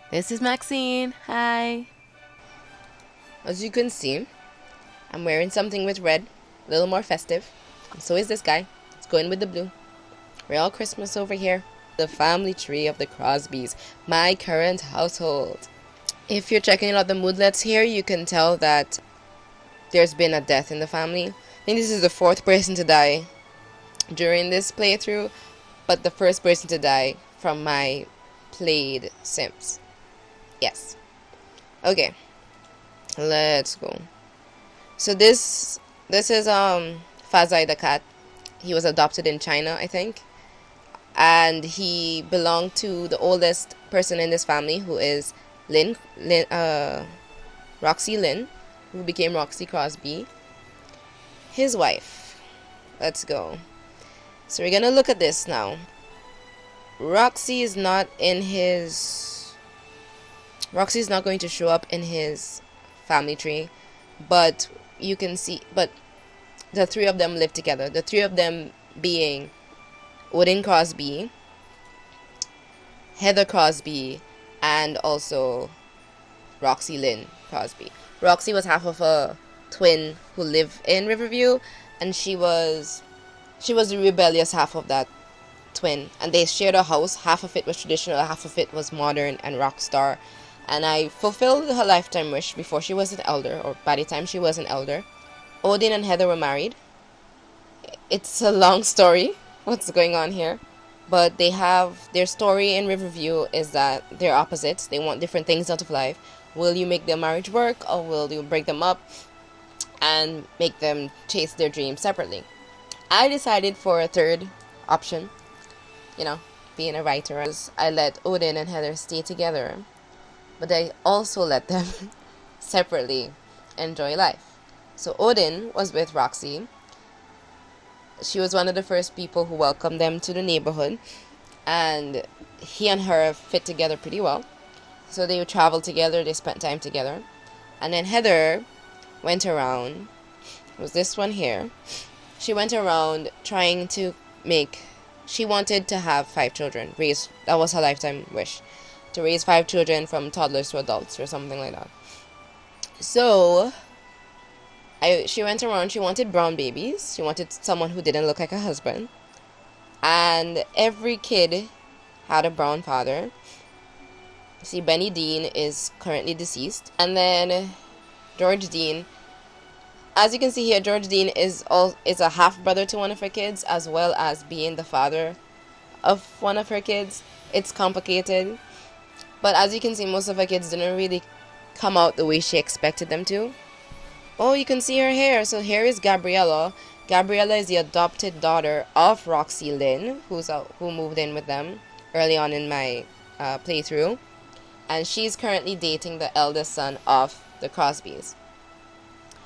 This is Maxine. Hi. As you can see, I'm wearing something with red, a little more festive. And so is this guy. It's going with the blue. We're all Christmas over here. The family tree of the Crosbys, my current household. If you're checking out the moodlets here, you can tell that there's been a death in the family. I think this is the fourth person to die during this playthrough, but the first person to die from my played Sims. Yes. Okay. Let's go. So this is Fazai the cat. He was adopted in China, I think. And he belonged to the oldest person in this family, who is Roxy Lynn, who became Roxy Crosby. His wife. Let's go. So we're gonna look at this now. Roxy's not going to show up in his family tree, but you can see, but the three of them live together. The three of them being Odin Crosby, Heather Crosby, and also Roxy Lynn Crosby. Roxy was half of a twin who lived in Riverview, and she was the rebellious half of that twin, and they shared a house. Half of it was traditional, half of it was modern and rock star. And I fulfilled her lifetime wish before she was an elder, or by the time she was an elder. Odin and Heather were married. It's a long story, what's going on here. But they have, their story in Riverview is that they're opposites. They want different things out of life. Will you make their marriage work, or will you break them up and make them chase their dreams separately? I decided for a third option, being a writer. I let Odin and Heather stay together, but I also let them separately enjoy life. So Odin was with Roxy. She was one of the first people who welcomed them to the neighborhood, and he and her fit together pretty well. So they would travel together, they spent time together. And then Heather went around, it was this one here. She went around trying to she wanted to have 5 children. That was her lifetime wish. To raise 5 children from toddlers to adults or something like that. So she went around, she wanted brown babies. She wanted someone who didn't look like a husband. And every kid had a brown father. See, Benny Dean is currently deceased. And then George Dean, as you can see here, George Dean is a half brother to one of her kids, as well as being the father of one of her kids. It's complicated. But as you can see, most of her kids didn't really come out the way she expected them to. Oh, you can see her hair. So here is Gabriella. Gabriella is the adopted daughter of Roxy Lynn, who moved in with them early on in my playthrough. And she's currently dating the eldest son of the Crosbys.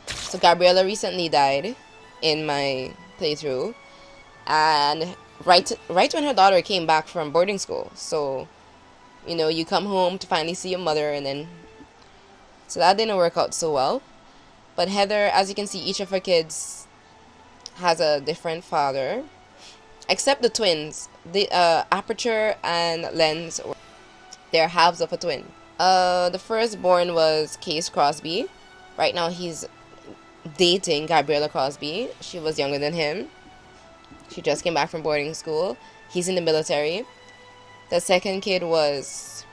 So Gabriella recently died in my playthrough. And right when her daughter came back from boarding school. So, you come home to finally see your mother, and then... So that didn't work out so well. But Heather, as you can see, each of her kids has a different father. Except the twins. The Aperture and Lens, they're halves of a twin. The firstborn was Case Crosby. Right now he's dating Gabriella Crosby. She was younger than him. She just came back from boarding school. He's in the military. The second kid was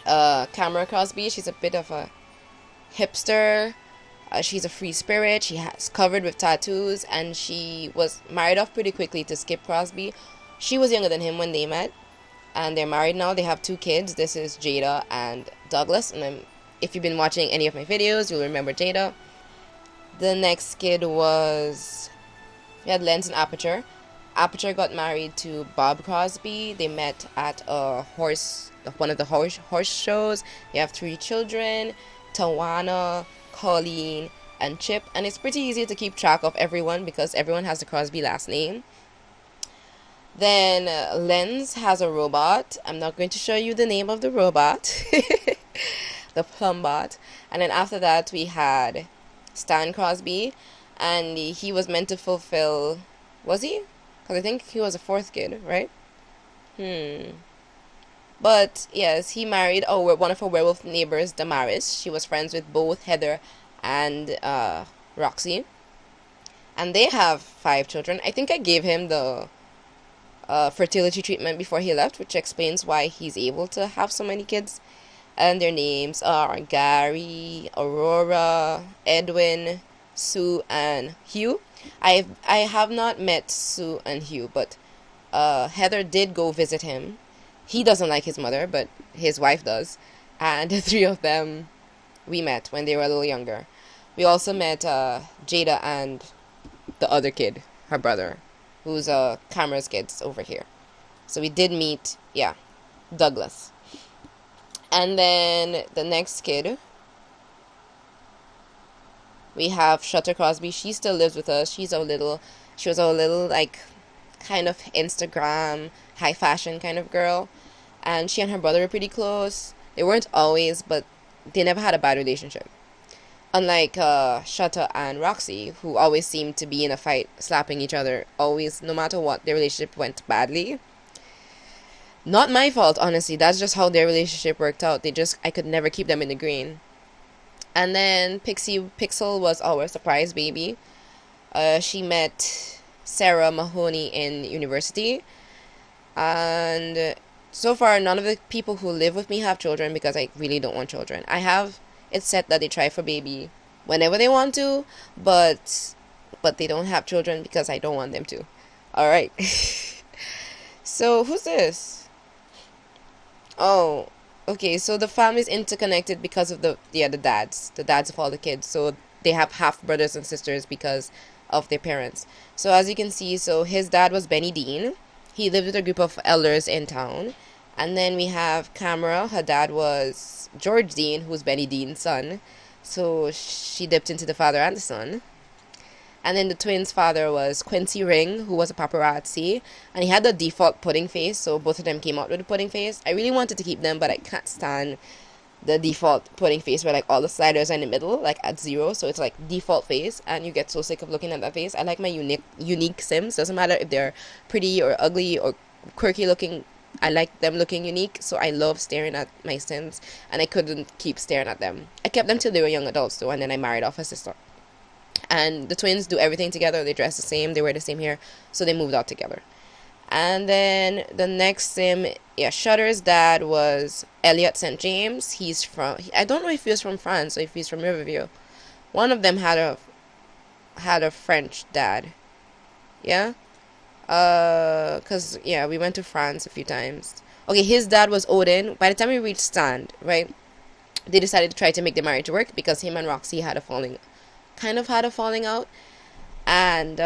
Camera Crosby. She's a bit of a hipster. She's a free spirit. She has covered with tattoos, and she was married off pretty quickly to Skip Crosby. She was younger than him when they met, and they're married now. They have 2 kids. This is Jada and Douglas, and if you've been watching any of my videos, you'll remember Jada. The next kid was... We had Lens and Aperture. Aperture got married to Bob Crosby. They met at one of the horse shows. They have 3 children, Tawana, Colleen, and Chip. And it's pretty easy to keep track of everyone because everyone has the Crosby last name. Then Lens has a robot. I'm not going to show you the name of the robot. The Plumbot. And then after that we had Stan Crosby, and he was meant to fulfill... Was he? Because I think he was a 4th kid, right? But yes, he married one of our werewolf neighbors, Damaris. She was friends with both Heather and Roxy. And they have 5 children. I think I gave him the fertility treatment before he left, which explains why he's able to have so many kids. And their names are Gary, Aurora, Edwin, Sue, and Hugh. I have not met Sue and Hugh, but Heather did go visit him. He doesn't like his mother, but his wife does. And the 3 of them we met when they were a little younger. We also met Jada and the other kid, her brother, who's Camera's kids over here. So we did meet, yeah, Douglas. And then the next kid, we have Shutter Crosby. She still lives with us. She was our little like kind of Instagram high fashion kind of girl. And she and her brother were pretty close. They weren't always, but they never had a bad relationship. Unlike Shutter and Roxy, who always seemed to be in a fight, slapping each other, always, no matter what, their relationship went badly. Not my fault, honestly. That's just how their relationship worked out. I could never keep them in the green. And then Pixel was our surprise baby. She met Sarah Mahoney in university. And so far, none of the people who live with me have children because I really don't want children. I have it set that they try for baby whenever they want to, but they don't have children because I don't want them to. Alright. So, who's this? Oh, okay, so the family's interconnected because of the dads of all the kids. So they have half brothers and sisters because of their parents. So as you can see, so his dad was Benny Dean. He lived with a group of elders in town. And then we have Camera. Her dad was George Dean, who's Benny Dean's son. So she dipped into the father and the son. And then the twins' father was Quincy Ring, who was a paparazzi. And he had the default pudding face, so both of them came out with a pudding face. I really wanted to keep them, but I can't stand the default pudding face where like all the sliders are in the middle, like at 0. So it's like default face, and you get so sick of looking at that face. I like my unique Sims. Doesn't matter if they're pretty or ugly or quirky looking. I like them looking unique, so I love staring at my Sims, and I couldn't keep staring at them. I kept them till they were young adults, though, and then I married off a sister. And the twins do everything together. They dress the same. They wear the same hair. So they moved out together. And then the next Sim, Shutter's dad was Elliot St. James. I don't know if he was from France or if he's from Riverview. One of them had a French dad. Yeah? We went to France a few times. Okay, his dad was Odin. By the time we reached Stand, right, they decided to try to make the marriage work because him and Roxy had a falling out, and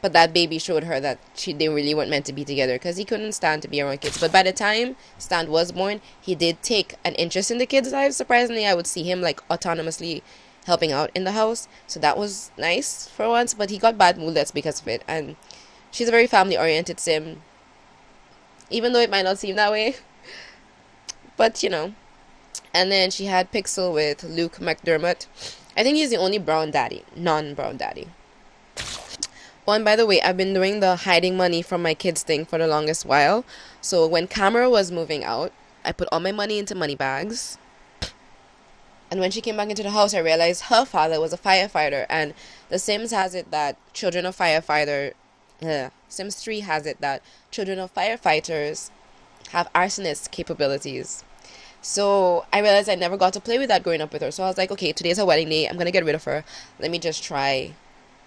but that baby showed her that they really weren't meant to be together because he couldn't stand to be around kids. But by the time Stan was born, he did take an interest in the kids' lives. Surprisingly, I would see him like autonomously helping out in the house, so that was nice for once. But he got bad moodlets because of it, and she's a very family-oriented Sim, even though it might not seem that way. But and then she had Pixel with Luke McDermott. I think he's the only non-brown daddy. Oh, and by the way, I've been doing the hiding money from my kids thing for the longest while. So when Camera was moving out, I put all my money into money bags. And when she came back into the house, I realized her father was a firefighter. And the Sims has it that Sims 3 has it that children of firefighters have arsonist capabilities. So I realized I never got to play with that growing up with her. So I was like, okay, today's her wedding day. I'm going to get rid of her. Let me just try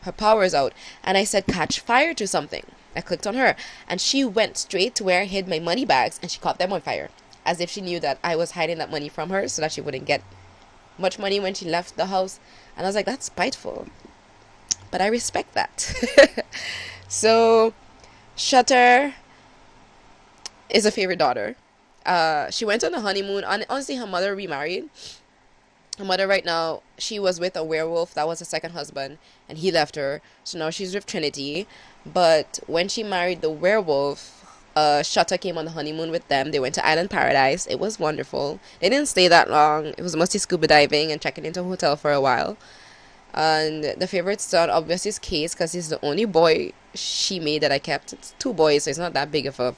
her powers out. And I said, catch fire to something. I clicked on her. And she went straight to where I hid my money bags. And she caught them on fire. As if she knew that I was hiding that money from her so that she wouldn't get much money when she left the house. And I was like, that's spiteful. But I respect that. So Shutter is a favorite daughter. She went on a honeymoon. Honestly, her mother remarried. Her mother right now, she was with a werewolf. That was her second husband, and he left her. So now she's with Trinity. But when she married the werewolf, Shutter came on the honeymoon with them. They went to Island Paradise. It was wonderful. They didn't stay that long. It was mostly scuba diving and checking into a hotel for a while. And the favorite son, obviously, is Case, because he's the only boy she made that I kept. It's 2 boys, so it's not that big of a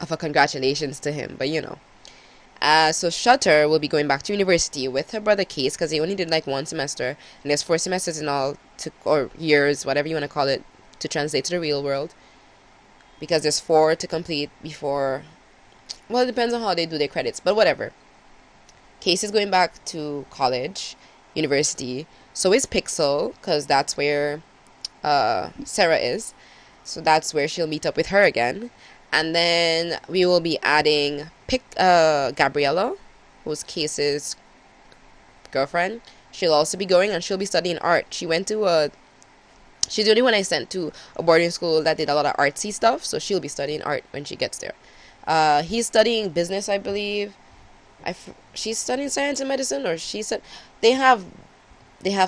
of a congratulations to him, but you know. So Shutter will be going back to university with her brother Case because they only did like 1 semester, and there's 4 semesters in all, or years, whatever you want to call it, to translate to the real world. Because there's 4 to complete before. Well, it depends on how they do their credits, but whatever. Case is going back to college, university. So is Pixel, because that's where Sarah is. So that's where she'll meet up with her again. And then we will be adding Gabriella, who's Case's girlfriend. She'll also be going, and she'll be studying art. She's the only one I sent to a boarding school that did a lot of artsy stuff, so she'll be studying art when she gets there. He's studying business, I believe. She's studying science and medicine, or she said they have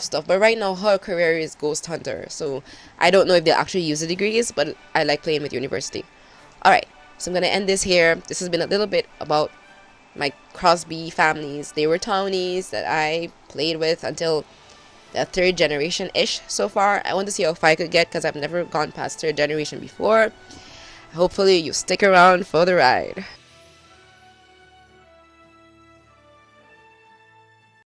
stuff, but right now her career is ghost hunter, so I don't know if they'll actually use the degrees, but I like playing with university. Alright, so I'm gonna end this here. This has been a little bit about my Crosby families. They were townies that I played with until the 3rd generation ish so far. I want to see how far I could get because I've never gone past 3rd generation before. Hopefully you stick around for the ride.